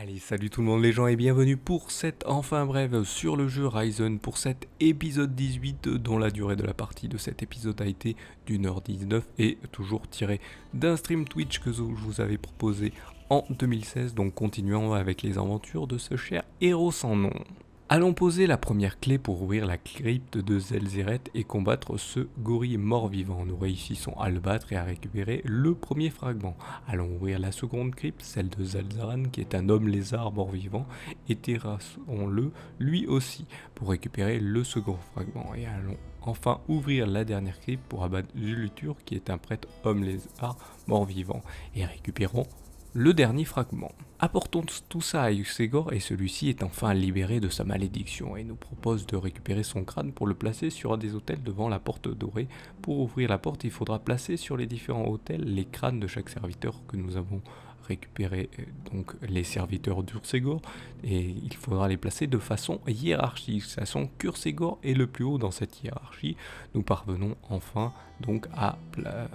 Allez, salut tout le monde les gens et bienvenue pour cette enfin brève sur le jeu Ryzen pour cet épisode 18 dont la durée de la partie de cet épisode a été d'1h19 et toujours tiré d'un stream Twitch que je vous avais proposé en 2016, donc continuons avec les aventures de ce cher héros sans nom. Allons poser la première clé pour ouvrir la crypte de Zelzeret et combattre ce gorille mort-vivant. Nous réussissons à le battre et à récupérer le premier fragment. Allons ouvrir la seconde crypte, celle de Zelzaran qui est un homme lézard mort-vivant, et terrassons-le lui aussi pour récupérer le second fragment. Et allons enfin ouvrir la dernière crypte pour abattre Zulutur qui est un prêtre homme lézard mort-vivant et récupérons le dernier fragment. Apportons tout ça à Ursegor et celui-ci est enfin libéré de sa malédiction et nous propose de récupérer son crâne pour le placer sur un des autels devant la porte dorée. Pour ouvrir la porte, il faudra placer sur les différents autels les crânes de chaque serviteur que nous avons récupéré, donc les serviteurs d'Ursegor, et il faudra les placer de façon hiérarchique. De façon qu'Ursegor est le plus haut dans cette hiérarchie. Nous parvenons enfin donc à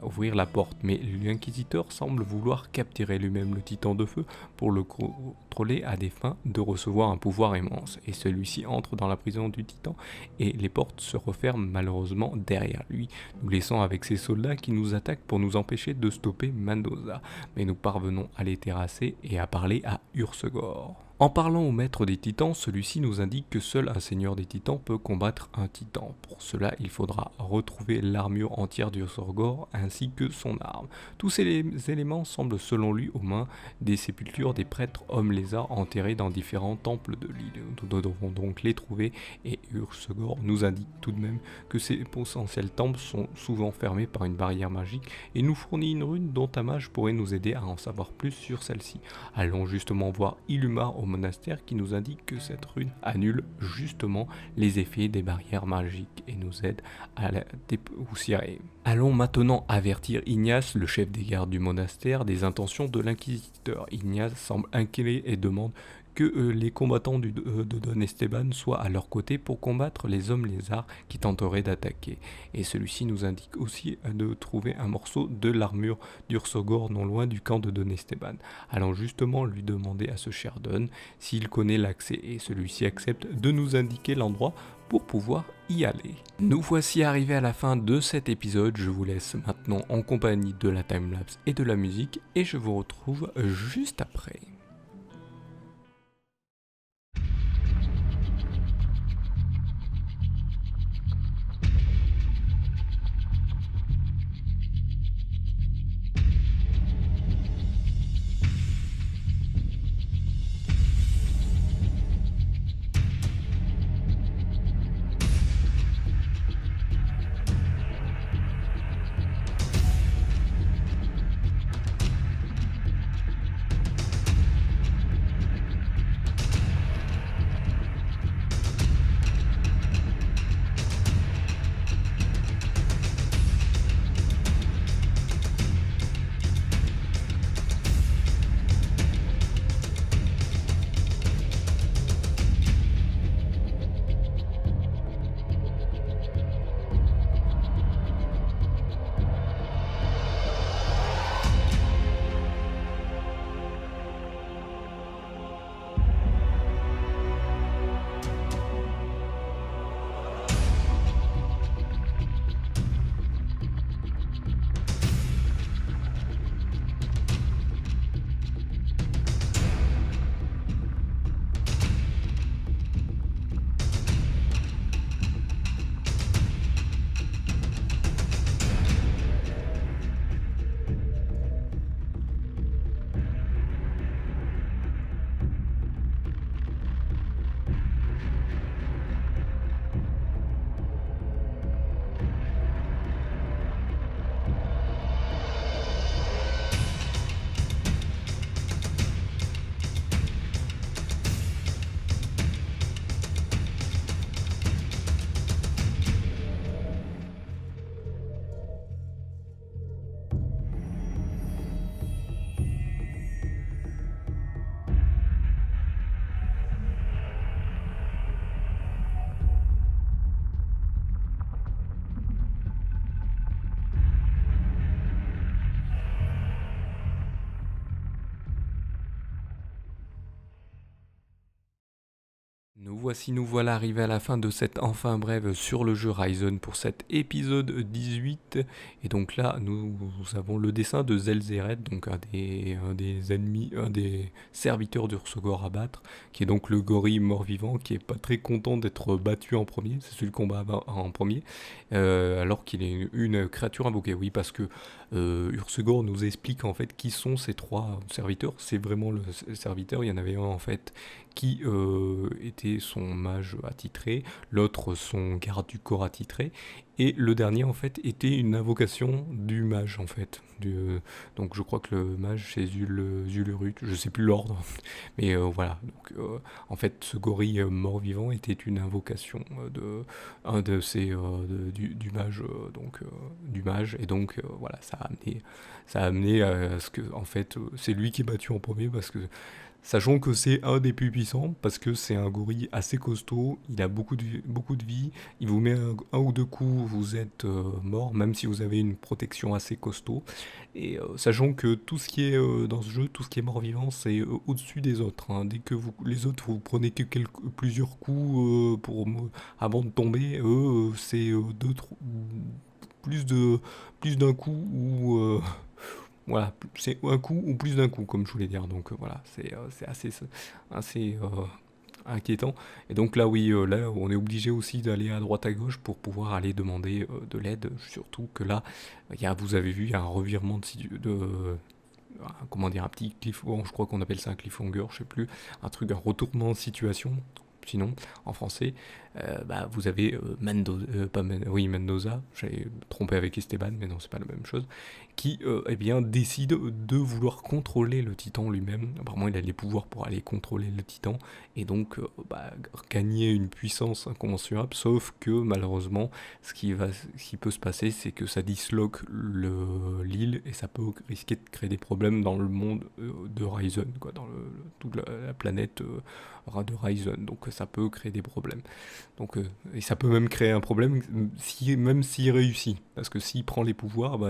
ouvrir la porte, mais l'inquisiteur semble vouloir capturer lui-même le titan de feu pour le contrôler à des fins de recevoir un pouvoir immense, et celui-ci entre dans la prison du titan et les portes se referment malheureusement derrière lui, nous laissant avec ses soldats qui nous attaquent pour nous empêcher de stopper Mendoza, mais nous parvenons à les terrasser et à parler à Ursegor. En parlant au maître des titans, celui-ci nous indique que seul un seigneur des titans peut combattre un titan. Pour cela, il faudra retrouver l'armure entière d'Ursegor ainsi que son arme. Tous ces éléments semblent selon lui aux mains des sépultures des prêtres hommes lézards enterrés dans différents temples de l'île. Nous devons donc les trouver et Ursegor nous indique tout de même que ces potentiels temples sont souvent fermés par une barrière magique et nous fournit une rune dont un mage pourrait nous aider à en savoir plus sur celle-ci. Allons justement voir Illumar au monastère qui nous indique que cette rune annule justement les effets des barrières magiques et nous aide à la dépoussiérer. Allons maintenant avertir Ignace, le chef des gardes du monastère, des intentions de l'inquisiteur. Ignace semble inquiet et demande que les combattants de Don Esteban soient à leur côté pour combattre les hommes lézards qui tenteraient d'attaquer. Et celui-ci nous indique aussi de trouver un morceau de l'armure d'Ursegor non loin du camp de Don Esteban. Allons justement lui demander à ce cher Don s'il connaît l'accès et celui-ci accepte de nous indiquer l'endroit pour pouvoir y aller. Nous voici arrivés à la fin de cet épisode, je vous laisse maintenant en compagnie de la timelapse et de la musique et je vous retrouve juste après. Nous voilà arrivés à la fin de cette enfin brève sur le jeu Ryzen pour cet épisode 18. Et donc là, nous avons le dessin de Zelzeret, donc un des ennemis, un des serviteurs d'Ursogor à battre, qui est donc le gorille mort-vivant, qui est pas très content d'être battu en premier, c'est celui qu'on bat en premier, alors qu'il est une créature invoquée. Oui, parce que Ursogor nous explique en fait qui sont ces trois serviteurs. C'est vraiment le serviteur, il y en avait un en fait qui était son mage attitré, l'autre son garde du corps attitré, et le dernier en fait était une invocation du mage en fait. Donc je crois que le mage c'est Zulurut, je sais plus l'ordre, mais voilà. Donc en fait ce gorille mort-vivant était une invocation de un de ces du mage du mage, et donc voilà, ça a amené à ce que en fait c'est lui qui est battu en premier, parce que sachant que c'est un des plus puissants, parce que c'est un gorille assez costaud, il a beaucoup de vie, il vous met un ou deux coups, vous êtes mort, même si vous avez une protection assez costaud. Et sachant que tout ce qui est dans ce jeu, tout ce qui est mort-vivant, c'est au-dessus des autres, hein. Dès que les autres, vous prenez que plusieurs coups avant de tomber, eux, c'est plus de plus d'un coup, ou voilà, c'est un coup ou plus d'un coup, comme je voulais dire. Donc voilà, c'est assez inquiétant. Et donc là, oui, là, on est obligé aussi d'aller à droite à gauche pour pouvoir aller demander de l'aide. Surtout que là, vous avez vu, il y a un revirement comment dire, un petit cliffhanger, je crois qu'on appelle ça un cliffhanger, je sais plus, un retournement de situation. Sinon, en français, vous avez oui, Mendoza, j'avais trompé avec Esteban, mais non, c'est pas la même chose, qui eh bien, décide de vouloir contrôler le titan lui-même. Apparemment, il a les pouvoirs pour aller contrôler le titan, et donc gagner une puissance incommensurable, sauf que malheureusement, ce qui peut se passer, c'est que ça disloque l'île, et ça peut risquer de créer des problèmes dans le monde de Ryzen, quoi, dans toute la planète de Ryzen. Donc ça peut créer des problèmes. Donc, et ça peut même créer un problème même s'il réussit. Parce que s'il prend les pouvoirs,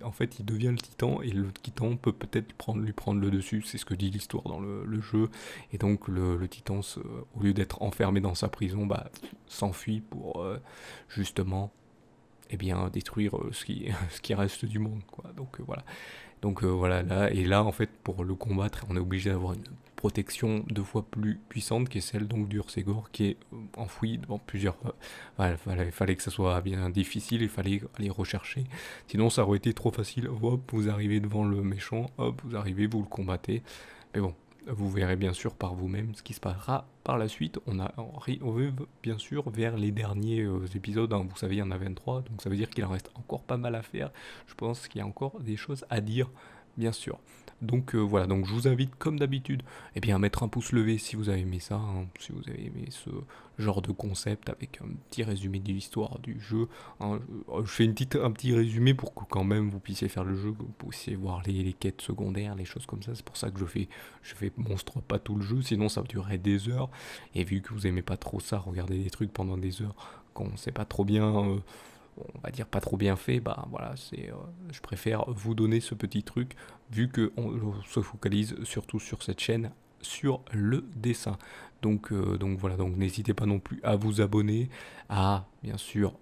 en fait, il devient le titan, et le titan peut peut-être lui prendre le dessus. C'est ce que dit l'histoire dans le jeu. Et donc, le titan, au lieu d'être enfermé dans sa prison, s'enfuit pour justement, eh bien, détruire ce qui reste du monde, quoi. Donc, voilà. Donc voilà, là en fait pour le combattre, on est obligé d'avoir une protection deux fois plus puissante, qui est celle donc d'Ursegor, qui est enfouie dans plusieurs. Voilà, fallait que ça soit bien difficile, il fallait aller rechercher. Sinon ça aurait été trop facile. Hop, vous arrivez devant le méchant, hop, vous arrivez, vous le combattez. Mais bon, vous verrez bien sûr par vous-même ce qui se passera par la suite. On va bien sûr vers les derniers épisodes, hein. Vous savez, il y en a 23, donc ça veut dire qu'il en reste encore pas mal à faire. Je pense qu'il y a encore des choses à dire, bien sûr. Donc voilà, donc je vous invite comme d'habitude à mettre un pouce levé si vous avez aimé ça, hein, si vous avez aimé ce genre de concept avec un petit résumé de l'histoire du jeu, hein. Je fais un petit résumé pour que quand même vous puissiez faire le jeu, que vous puissiez voir les quêtes secondaires, les choses comme ça. C'est pour ça que je fais monstre pas tout le jeu, sinon ça durerait des heures. Et vu que vous aimez pas trop ça, regarder des trucs pendant des heures quand on sait pas trop bien, on va dire pas trop bien fait, voilà, je préfère vous donner ce petit truc, vu que on se focalise surtout sur cette chaîne, sur le dessin. Donc voilà, donc n'hésitez pas non plus à vous abonner, à bien sûr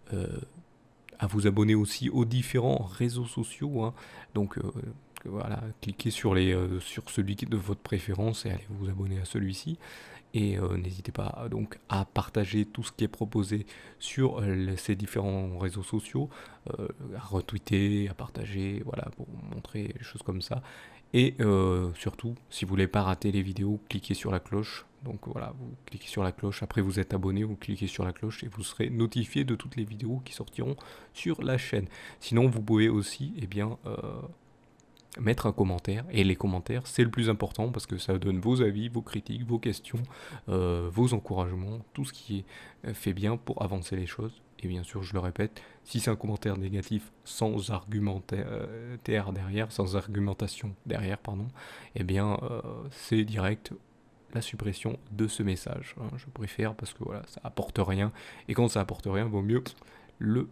à vous abonner aussi aux différents réseaux sociaux, hein. Donc voilà, cliquez sur celui de votre préférence et allez vous abonner à celui-ci. Et n'hésitez pas donc à partager tout ce qui est proposé sur ces différents réseaux sociaux, à retweeter, à partager, voilà, pour montrer des choses comme ça. Et surtout, si vous voulez pas rater les vidéos, cliquez sur la cloche. Donc voilà, vous cliquez sur la cloche, après vous êtes abonné, vous cliquez sur la cloche et vous serez notifié de toutes les vidéos qui sortiront sur la chaîne. Sinon, vous pouvez aussi, mettre un commentaire, et les commentaires c'est le plus important, parce que ça donne vos avis, vos critiques, vos questions, vos encouragements, tout ce qui est fait bien pour avancer les choses. Et bien sûr, je le répète, si c'est un commentaire négatif sans argumentaire derrière, sans argumentation derrière, pardon, c'est direct la suppression de ce message, hein. Je préfère, parce que voilà, ça apporte rien, et quand ça apporte rien, vaut mieux le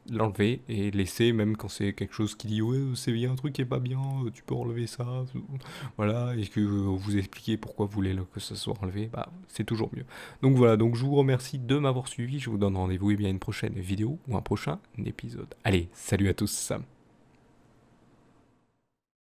l'enlever et laisser, même quand c'est quelque chose qui dit ouais c'est bien un truc qui est pas bien, tu peux enlever ça, voilà, et que vous expliquez pourquoi vous voulez que ça soit enlevé, bah c'est toujours mieux. Donc voilà, donc je vous remercie de m'avoir suivi, je vous donne rendez-vous et bien à une prochaine vidéo ou un prochain épisode. Allez, salut à tous.